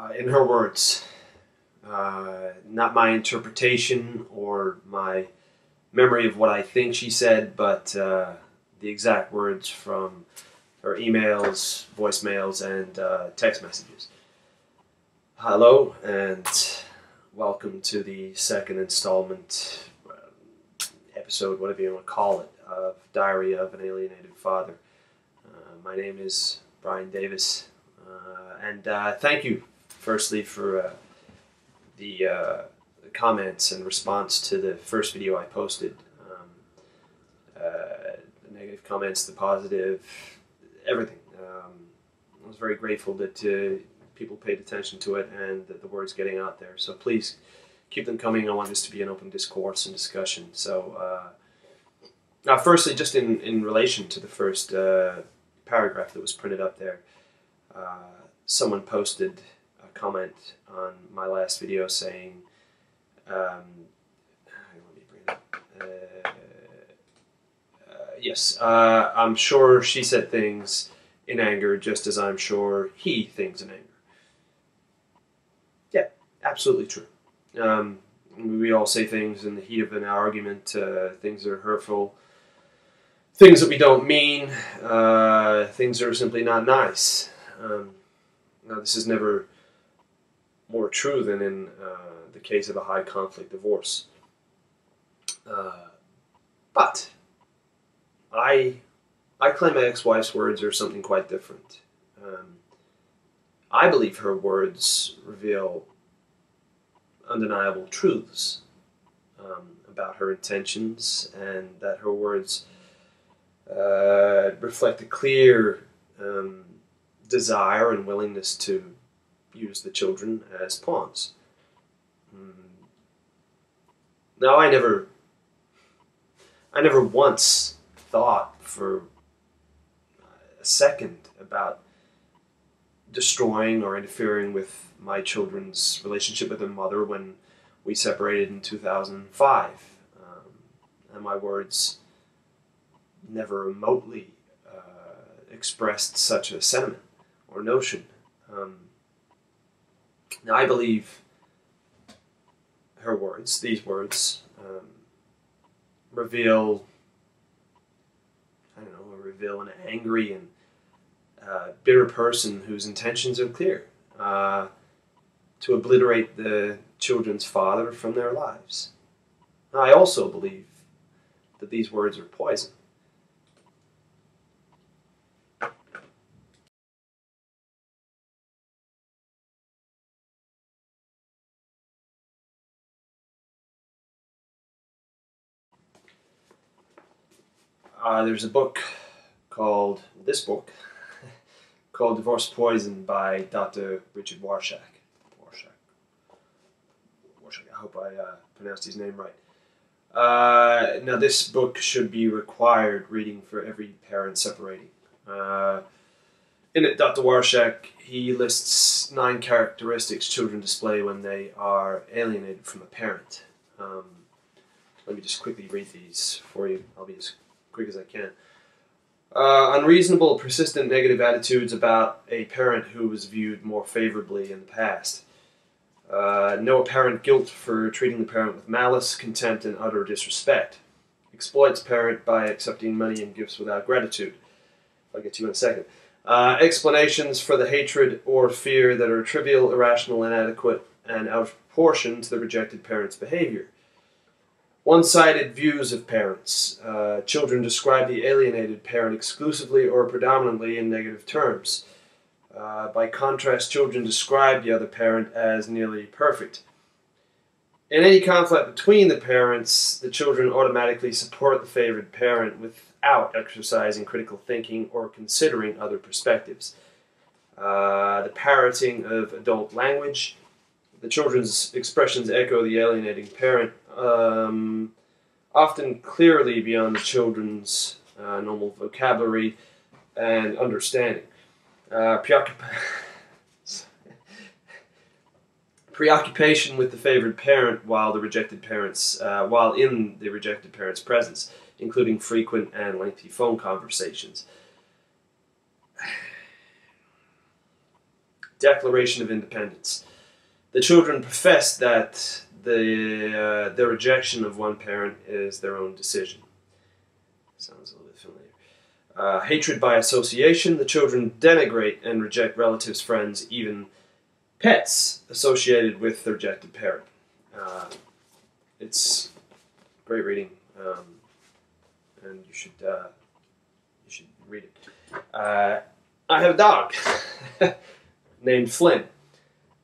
In her words, not my interpretation or my memory of what I think she said, but the exact words from her emails, voicemails, and text messages. Hello, and welcome to the second installment, episode, whatever you want to call it, of Diary of an Alienated Father. My name is Brian Davis, and thank you, firstly, for the comments and response to the first video I posted. The negative comments, the positive, everything. I was very grateful that people paid attention to it and that the word's getting out there. So please keep them coming. I want this to be an open discourse and discussion. So firstly, just in relation to the first paragraph that was printed up there, someone posted a comment on my last video saying, let me bring it up. Yes, I'm sure she said things in anger just as I'm sure he thinks in anger. Yeah, absolutely true. We all say things in the heat of an argument, things that are hurtful, things that we don't mean, things that are simply not nice. Now, this is never more true than in the case of a high conflict divorce. But I claim my ex-wife's words are something quite different. I believe her words reveal undeniable truths about her intentions, and that her words reflect a clear desire and willingness to use the children as pawns. Now, I never once thought for a second about destroying or interfering with my children's relationship with their mother when we separated in 2005. And my words never remotely expressed such a sentiment or notion. Now, I believe her words, these words, reveal an angry and bitter person whose intentions are clear, to obliterate the children's father from their lives. Now, I also believe that these words are poison. There's a book called Divorce Poison by Dr. Richard Warshak. I hope I pronounced his name right. Now, this book should be required reading for every parent separating. In it, Dr. Warshak, he lists 9 characteristics children display when they are alienated from a parent. Let me just quickly read these for you. I'll be as quick as I can. Unreasonable, persistent negative attitudes about a parent who was viewed more favorably in the past. No apparent guilt for treating the parent with malice, contempt, and utter disrespect. Exploits parent by accepting money and gifts without gratitude. I'll get to you in a second. Explanations for the hatred or fear that are trivial, irrational, inadequate, and out of proportion to the rejected parent's behavior. One-sided views of parents. Children describe the alienated parent exclusively or predominantly in negative terms. By contrast, children describe the other parent as nearly perfect. In any conflict between the parents, the children automatically support the favored parent without exercising critical thinking or considering other perspectives. The parroting of adult language. The children's expressions echo the alienating parent, often clearly beyond the children's normal vocabulary and understanding. Preoccupation with the favored parent while in the rejected parent's presence, including frequent and lengthy phone conversations. Declaration of Independence. The children profess that their rejection of one parent is their own decision. Sounds a little bit familiar. Hatred by association. The children denigrate and reject relatives, friends, even pets associated with the rejected parent. It's great reading, and you should read it. I have a dog named Flynn,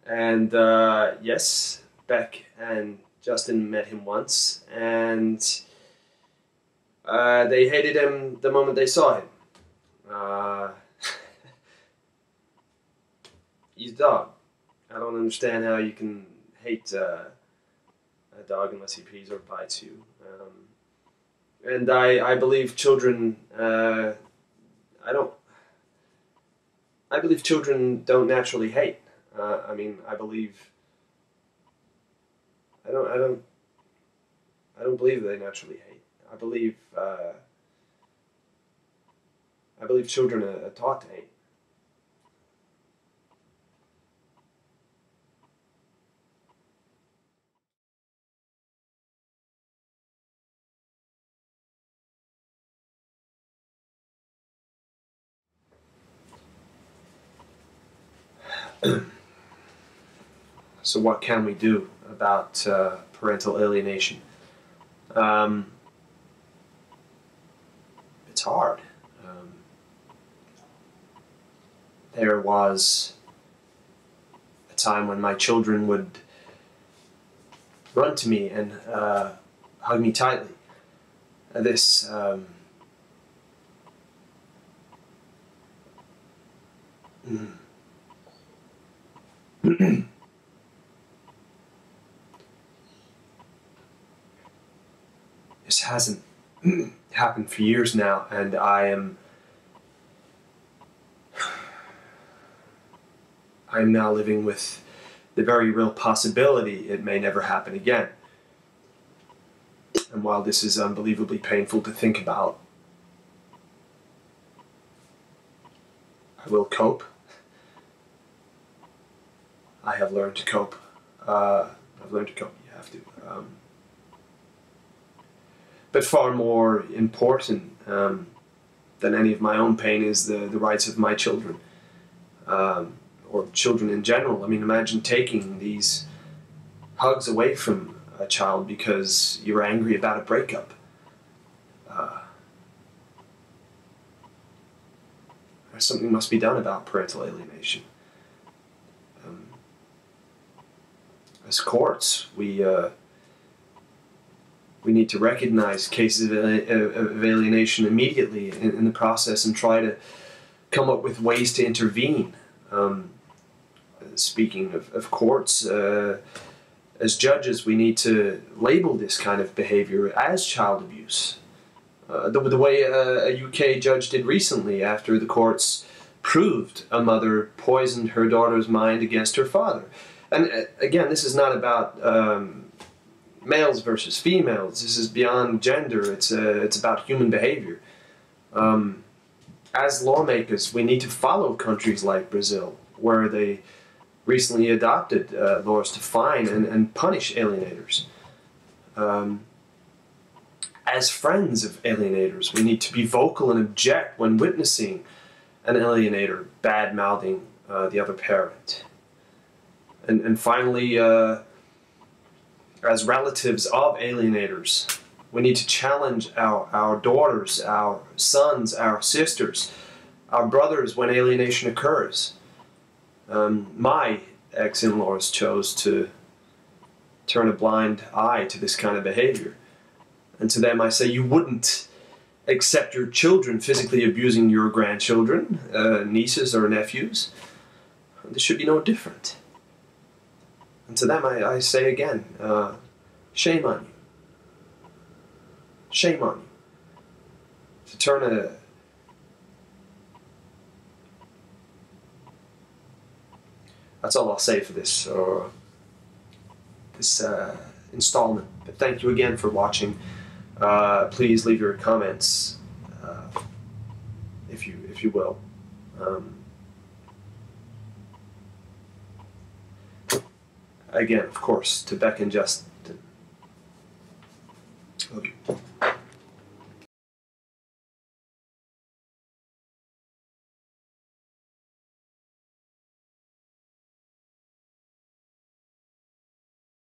and yes, Beck and Justin met him once, and they hated him the moment they saw him. He's a dog. I don't understand how you can hate a dog unless he pees or bites you. And I believe children. I believe children don't naturally hate. I mean, I believe. I don't believe they naturally hate. I believe children are taught to hate. So what can we do about parental alienation? It's hard. There was a time when my children would run to me and hug me tightly. This this hasn't happened for years now, and I am now living with the very real possibility it may never happen again. And while this is unbelievably painful to think about, I will cope. I have learned to cope. I've learned to cope. You have to. But far more important than any of my own pain is the rights of my children, or children in general. I mean, imagine taking these hugs away from a child because you're angry about a breakup. Something must be done about parental alienation. As courts, we need to recognize cases of alienation immediately in the process and try to come up with ways to intervene. Speaking of courts, as judges, we need to label this kind of behavior as child abuse. The way a UK judge did recently after the courts proved a mother poisoned her daughter's mind against her father. And again, this is not about males versus females. This is beyond gender. It's about human behavior. As lawmakers, we need to follow countries like Brazil, where they recently adopted laws to fine and punish alienators. As friends of alienators, we need to be vocal and object when witnessing an alienator bad-mouthing the other parent. And finally, as relatives of alienators, we need to challenge our daughters, our sons, our sisters, our brothers when alienation occurs. My ex-in-laws chose to turn a blind eye to this kind of behavior. And to them I say, you wouldn't accept your children physically abusing your grandchildren, nieces or nephews. This should be no different. And to them I say again, shame on you. Shame on you. To turn That's all I'll say for this installment. But thank you again for watching. Please leave your comments, if you will. again, of course, to Beck and Justin. Love you.